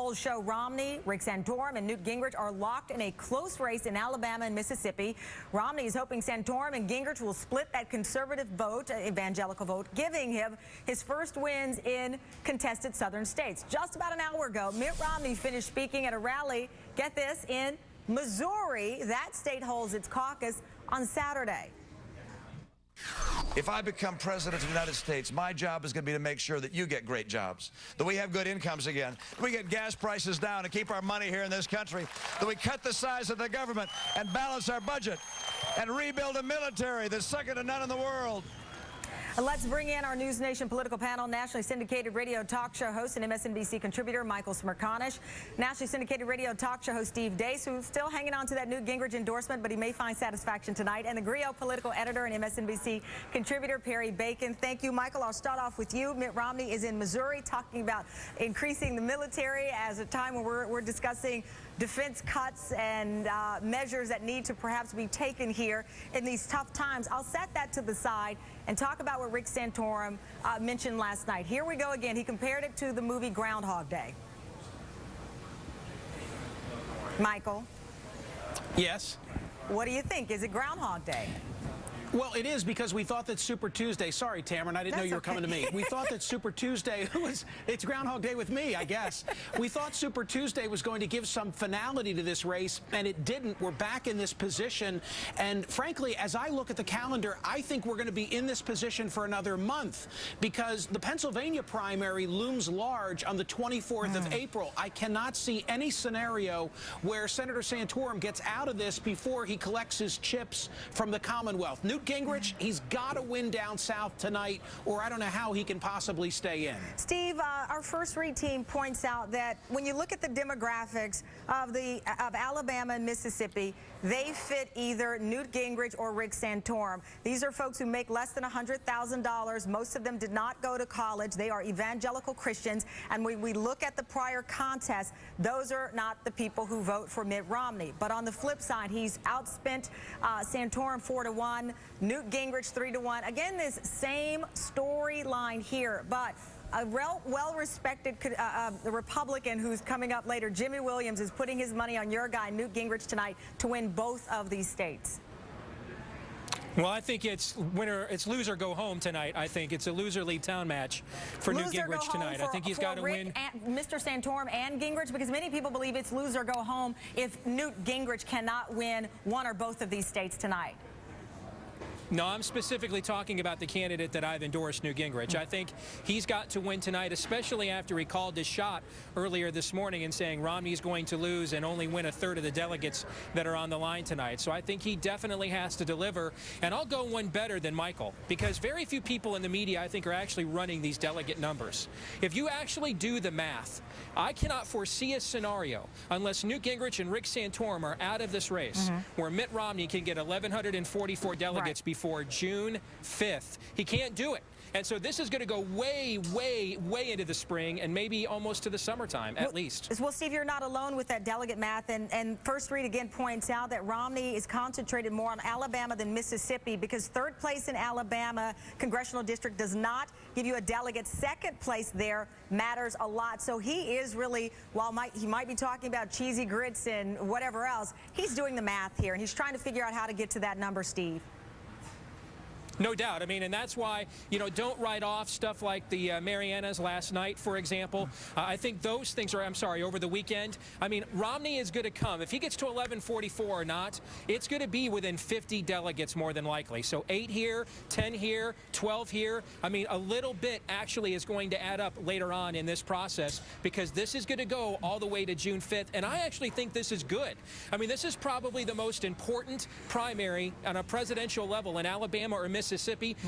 Polls show Romney, Rick Santorum, and Newt Gingrich are locked in a close race in Alabama and Mississippi. Romney is hoping Santorum and Gingrich will split that conservative vote, evangelical vote, giving him his first wins in contested southern states. Just about an hour ago, Mitt Romney finished speaking at a rally, get this, in Missouri. That state holds its caucus on Saturday. If I become president of the United States, my job is going to be to make sure that you get great jobs, that we have good incomes again, that we get gas prices down and keep our money here in this country, that we cut the size of the government and balance our budget and rebuild a military that's second to none in the world. Let's bring in our News Nation political panel, nationally syndicated radio talk show host and MSNBC contributor Michael Smerconish, nationally syndicated radio talk show host Steve Deace, who's still hanging on to that Newt Gingrich endorsement, but he may find satisfaction tonight, and the Griot political editor and MSNBC contributor Perry Bacon. Thank you, Michael. I'll start off with you. Mitt Romney is in Missouri talking about increasing the military as a time when we're discussing defense cuts and measures that need to perhaps be taken here in these tough times. I'll set that to the side and talk about what Rick Santorum mentioned last night. Here we go again. He compared it to the movie Groundhog Day. Michael? Yes. What do you think? Is it Groundhog Day? Well, it is, because we thought that Super Tuesday, sorry, Tamron, I didn't know you were coming to me. We thought that Super Tuesday it's Groundhog Day with me, I guess. We thought Super Tuesday was going to give some finality to this race, and it didn't. We're back in this position. And frankly, as I look at the calendar, I think we're going to be in this position for another month, because the Pennsylvania primary looms large on the 24th of April. I cannot see any scenario where Senator Santorum gets out of this before he collects his chips from the Commonwealth. Newt Gingrich, he's got to win down south tonight, or I don't know how he can possibly stay in. Steve, our first read team points out that when you look at the demographics of Alabama and Mississippi, they fit either Newt Gingrich or Rick Santorum. These are folks who make less than $100,000. Most of them did not go to college. They are evangelical Christians. And when we look at the prior contests, those are not the people who vote for Mitt Romney. But on the flip side, he's outspent Santorum 4-1, Newt Gingrich 3-1. Again, this same storyline here, but a well-respected Republican who's coming up later, Jimmy Williams, is putting his money on your guy, Newt Gingrich, tonight to win both of these states. Well, I think it's lose or go home tonight. I think it's a loser-leave town match for Newt Gingrich tonight. I think he's got to win. Mr. Santorum and Gingrich, because many people believe it's lose or go home if Newt Gingrich cannot win one or both of these states tonight. No, I'm specifically talking about the candidate that I've endorsed, Newt Gingrich. I think he's got to win tonight, especially after he called his shot earlier this morning and saying Romney's going to lose and only win a third of the delegates that are on the line tonight. So I think he definitely has to deliver. And I'll go one better than Michael, because very few people in the media, I think, are actually running these delegate numbers. If you actually do the math, I cannot foresee a scenario, unless Newt Gingrich and Rick Santorum are out of this race, where Mitt Romney can get 1,144 delegates before June 5th. He can't do it. And so this is going to go way, way, way into the spring and maybe almost to the summertime, at least. Well, Steve, you're not alone with that delegate math. And First Read again points out that Romney is concentrated more on Alabama than Mississippi, because third place in Alabama congressional district does not give you a delegate. Second place there matters a lot. So he is really, while he might be talking about cheesy grits and whatever else, he's doing the math here, and he's trying to figure out how to get to that number, Steve. No doubt. I mean, and that's why, you know, don't write off stuff like the Marianas last night, for example. I think those things are, I'm sorry, over the weekend. I mean, Romney is going to come. If he gets to 1144 or not, it's going to be within 50 delegates more than likely. So 8 here, 10 here, 12 here. I mean, a little bit actually is going to add up later on in this process, because this is going to go all the way to June 5th. And I actually think this is good. I mean, this is probably the most important primary on a presidential level in Alabama or Mississippi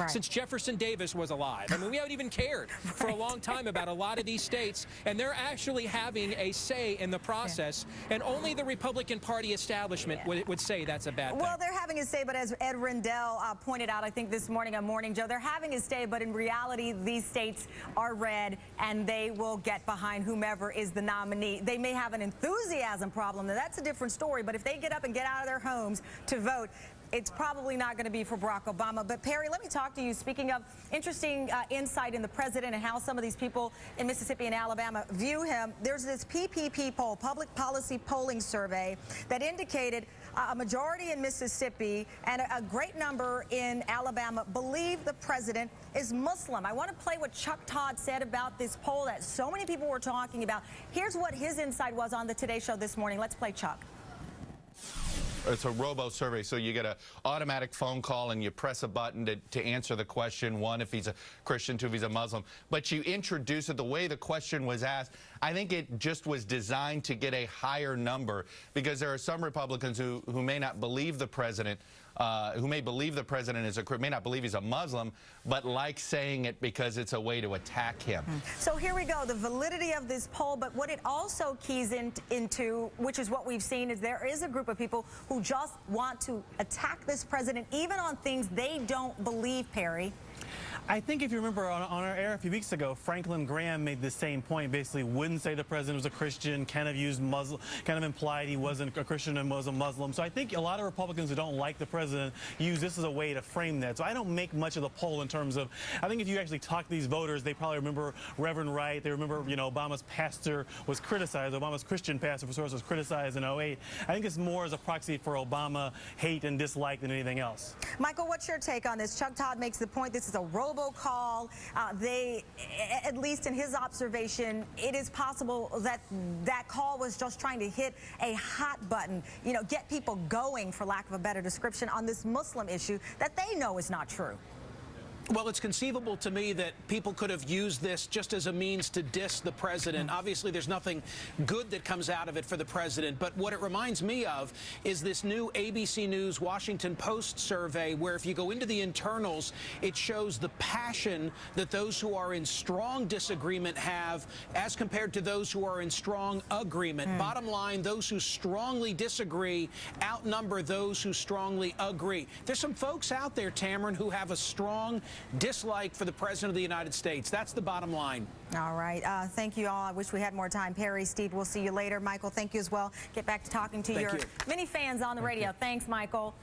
since Jefferson Davis was alive. I mean, we haven't even cared for a long time about a lot of these states, and they're actually having a say in the process, and only the Republican Party establishment would say that's a bad thing. Well, they're having a say, but as Ed Rendell pointed out, I think this morning on Morning Joe, they're having a say, but in reality, these states are red, and they will get behind whomever is the nominee. They may have an enthusiasm problem. Now, that's a different story, but if they get up and get out of their homes to vote, it's probably not going to be for Barack Obama. But Perry, let me talk to you. Speaking of interesting insight in the president and how some of these people in Mississippi and Alabama view him, there's this PPP poll, public policy polling survey, that indicated a majority in Mississippi and a great number in Alabama believe the president is Muslim. I want to play what Chuck Todd said about this poll that so many people were talking about. Here's what his insight was on the Today Show this morning. Let's play Chuck. It's a robo survey, so you get an automatic phone call and you press a button to answer the question. One, if he's a Christian, two, if he's a Muslim. But you introduce it the way the question was asked. I think it just was designed to get a higher number because there are some Republicans who may not believe the president, who may believe the president is may not believe he's a Muslim, but like saying it because it's a way to attack him. So here we go, the validity of this poll, but what it also keys into, which is what we've seen, is there is a group of people who just want to attack this president, even on things they don't believe, Perry. I think if you remember on our air a few weeks ago, Franklin Graham made the same point, basically wouldn't say the president was a Christian, kind of used Muslim, kind of implied he wasn't a Christian and was a Muslim. So I think a lot of Republicans who don't like the president use this as a way to frame that. So I don't make much of the poll in terms of, I think if you actually talk to these voters, they probably remember Reverend Wright, they remember, you know, Obama's pastor was criticized, Obama's Christian pastor for source was criticized in 2008. I think it's more as a proxy for Obama hate and dislike than anything else. Michael, what's your take on this? Chuck Todd makes the point this is a robocall. They, at least in his observation, it is possible that that call was just trying to hit a hot button, you know, get people going, for lack of a better description, on this Muslim issue that they know is not true. Well, it's conceivable to me that people could have used this just as a means to diss the president. Obviously, there's nothing good that comes out of it for the president. But what it reminds me of is this new ABC News Washington Post survey, where if you go into the internals, it shows the passion that those who are in strong disagreement have as compared to those who are in strong agreement. Bottom line, those who strongly disagree outnumber those who strongly agree. There's some folks out there, Tamron, who have a strong dislike for the President of the United States. That's the bottom line. All right. Thank you all. I wish we had more time. Perry, Steve, we'll see you later. Michael, thank you as well. Get back to talking to your many fans on the radio. Thanks, Michael.